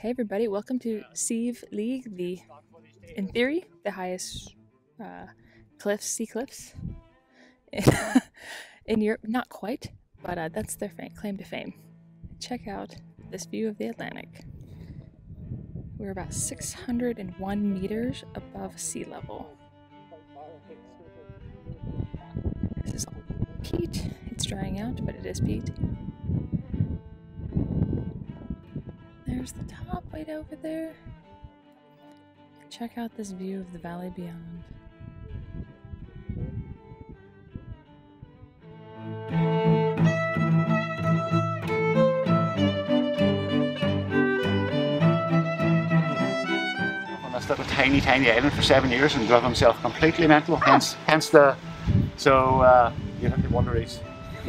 Hey everybody, welcome to Slieve League, in theory, the highest sea cliffs in Europe. Not quite, but that's their claim to fame. Check out this view of the Atlantic. We're about 601 meters above sea level. This is all peat. It's drying out, but it is peat. There's the top right over there. Check out this view of the valley beyond. On this little tiny island for 7 years and drove himself completely mental. Hence the you have to wonder his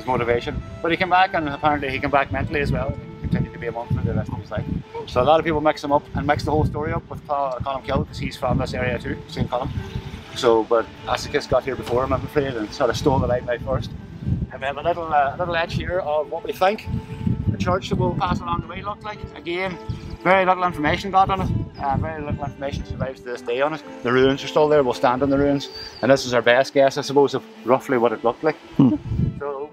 motivation. But he came back, and apparently he came back mentally as well. He continued to be a monk for the rest of his life. So a lot of people mix him up and mix the whole story up with Colm Kill, because he's from this area too, St. Colm. So, but Asicus got here before him, I'm afraid, and sort of stole the limelight first. And we have a little edge here of what we think the church that we'll pass along the way looked like. Again, very little information got on it, and very little information survives to this day on it. The ruins are still there, we'll stand on the ruins, and this is our best guess, I suppose, of roughly what it looked like. So,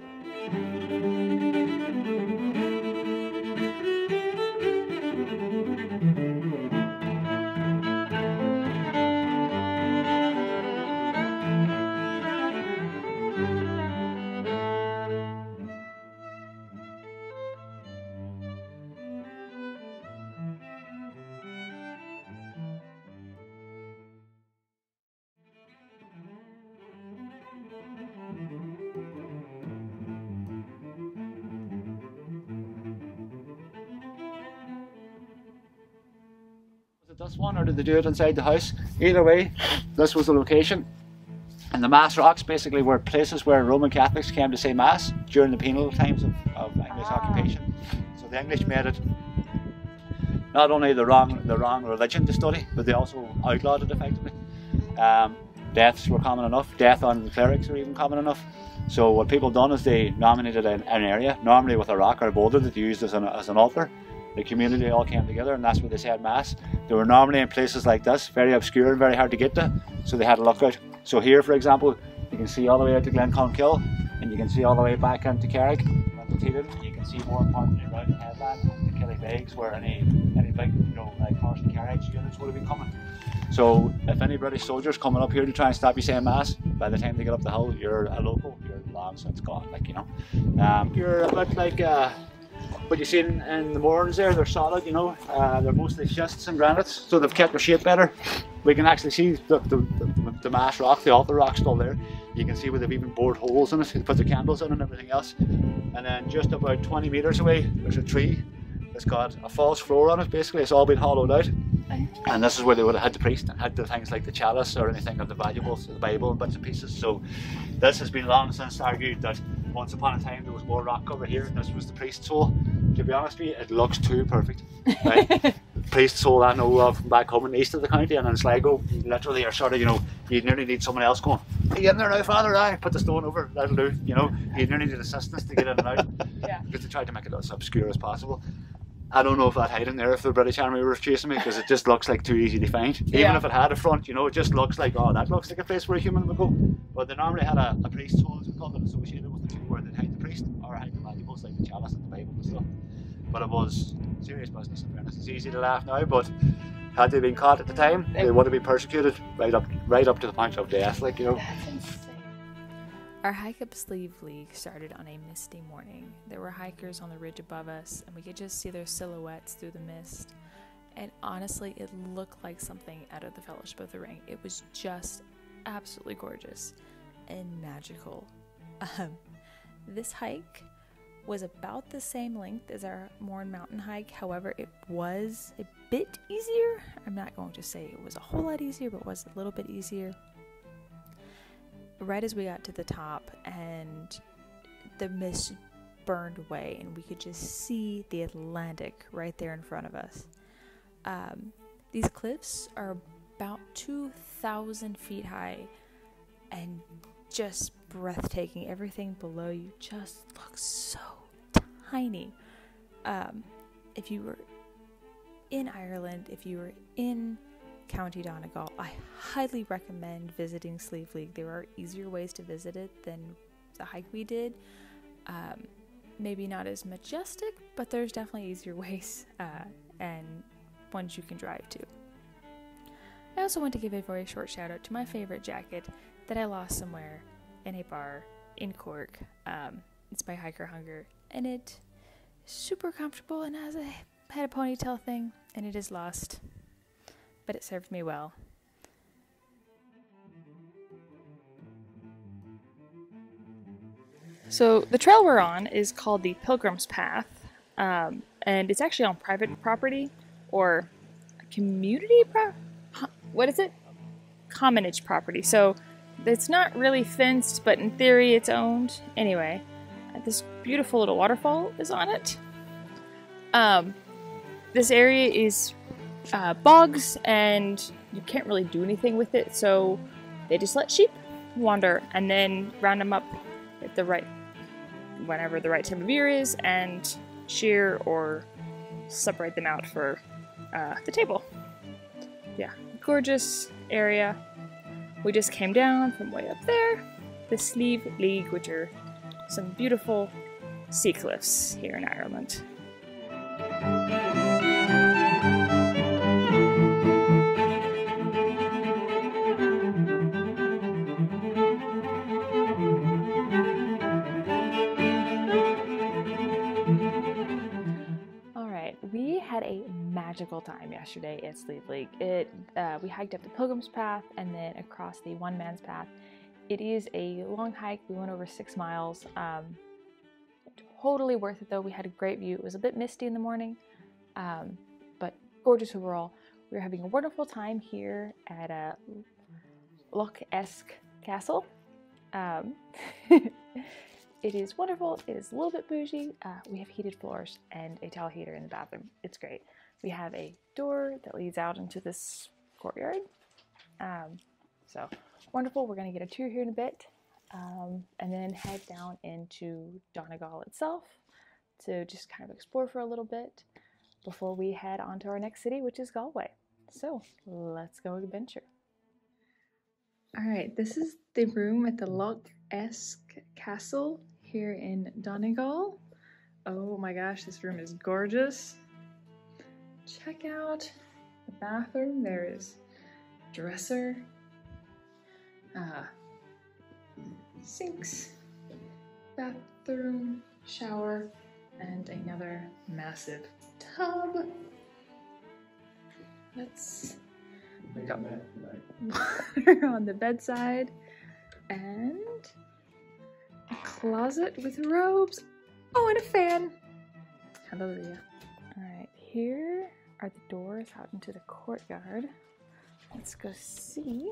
this one, or did they do it inside the house? Either way, this was the location. And the Mass rocks basically were places where Roman Catholics came to say Mass during the penal times of English occupation. So the English made it not only the wrong religion to study, but they also outlawed it effectively. Deaths were common enough. Death on clerics were even common enough. So what people done is they nominated an area, normally with a rock or a boulder that they used as an altar. The community all came together, and that's where they said Mass. They were normally in places like this, very obscure and very hard to get to, so they had a lookout. So here, for example, you can see all the way out to Glenconkill, and you can see all the way back into Carrick, into Teedon. You can see more importantly around the headland, the Killybegs, where any big, like horse and carriage units would have been coming. So if any British soldiers coming up here to try and stop you saying Mass, by the time they get up the hill, you're a local, you're long since gone, You're a bit like what you see in the moorings there. They're solid, they're mostly schists and granites, so they've kept their shape better. We can actually see the Mass rock, the altar rock still there. You can see where they've even bored holes in it to put the candles in and everything else. And then just about 20 metres away, there's a tree that's got a false floor on it. Basically, it's all been hollowed out. And this is where they would have had the priest and had the things like the chalice or anything of the valuables, the Bible and bits and pieces. So this has been long since argued that once upon a time there was more rock over here and this was the priest's hole. To be honest with you, it looks too perfect. Right? The priest's hole I know of back home in the east of the county, and in Sligo, literally are sort of, you nearly need someone else going, "Are you in there now, Father? Aye, put the stone over, that'll do." You nearly need assistance to get in and out. Yeah. Because they tried to make it as obscure as possible. I don't know if I'd hide in there if the British Army were chasing me, because it just looks like too easy to find. Even if it had a front, it just looks like, oh, that looks like a place where a human would go. But they normally had a priest's hole, as we called it, associated with the two, where they'd hide the priest or hide the valuables like the chalice and the Bible and stuff. But it was serious business, in fairness. It's easy to laugh now, but had they been caught at the time, they would have been persecuted right up to the point of death, That's insane. Our hike up Slieve League started on a misty morning. There were hikers on the ridge above us, and we could just see their silhouettes through the mist. And honestly, it looked like something out of the Fellowship of the Ring. It was just absolutely gorgeous and magical. This hike was about the same length as our Mourne Mountain hike. However, it was a bit easier. I'm not going to say it was a whole lot easier, but it was a little bit easier. Right as we got to the top and the mist burned away and we could just see the Atlantic right there in front of us. These cliffs are about 2,000 feet high and just breathtaking. Everything below you just looks so tiny. If you were in Ireland, if you are in County Donegal, I highly recommend visiting Slieve League. There are easier ways to visit it than the hike we did. Maybe not as majestic, but there's definitely easier ways and ones you can drive to. I also want to give a very short shout out to my favorite jacket that I lost somewhere in a bar in Cork. It's by Hiker Hunger, and it is super comfortable and had a ponytail thing, and it is lost, but it served me well. So the trail we're on is called the Pilgrim's Path, and it's actually on private property, or community commonage property. So it's not really fenced, but in theory it's owned. Anyway, this beautiful little waterfall is on it. This area is bogs, and you can't really do anything with it, so they just let sheep wander and then round them up at whenever the right time of year is, and shear or separate them out for the table. Yeah, gorgeous area. We just came down from way up there, the Slieve League, which are some beautiful sea cliffs here in Ireland. We had a magical time yesterday at Slieve League. We hiked up the Pilgrim's Path and then across the One Man's Path. It is a long hike. We went over 6 miles. Totally worth it though. We had a great view. It was a bit misty in the morning, but gorgeous overall. We were having a wonderful time here at Lough Eske Castle. It is wonderful. It is a little bit bougie. We have heated floors and a towel heater in the bathroom. It's great. We have a door that leads out into this courtyard. So wonderful. We're going to get a tour here in a bit, and then head down into Donegal itself to just kind of explore for a little bit before we head on to our next city, which is Galway. So let's go adventure. All right, this is the room at the Lough Eske Castle here in Donegal. Oh my gosh, this room is gorgeous. Check out the bathroom. There is dresser, sinks, bathroom, shower, and another massive tub. Let's go. Water on the bedside, and a closet with robes. Oh, and a fan. Hallelujah. Alright, here are the doors out into the courtyard. Let's go see.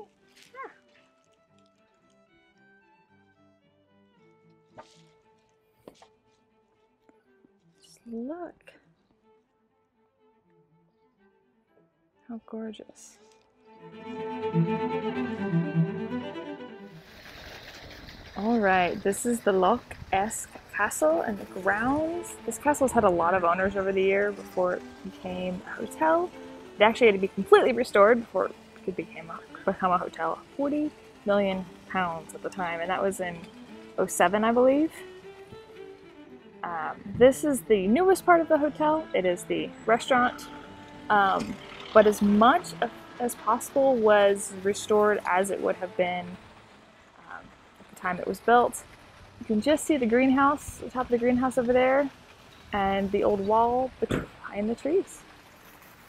Just look. How gorgeous. Alright, this is the Lough Eske Castle and the grounds. This castle has had a lot of owners over the year before it became a hotel. It actually had to be completely restored before it could become a hotel. 40 million pounds at the time, and that was in 2007, I believe. This is the newest part of the hotel. It is the restaurant, but as much as possible was restored as it would have been at the time it was built. You can just see the greenhouse, the top of the greenhouse over there, and the old wall behind the trees.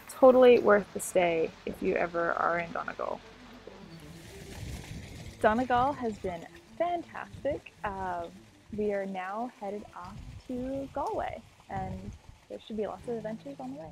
Totally worth the stay if you ever are in Donegal. Donegal has been fantastic. We are now headed off to Galway, and there should be lots of adventures on the way.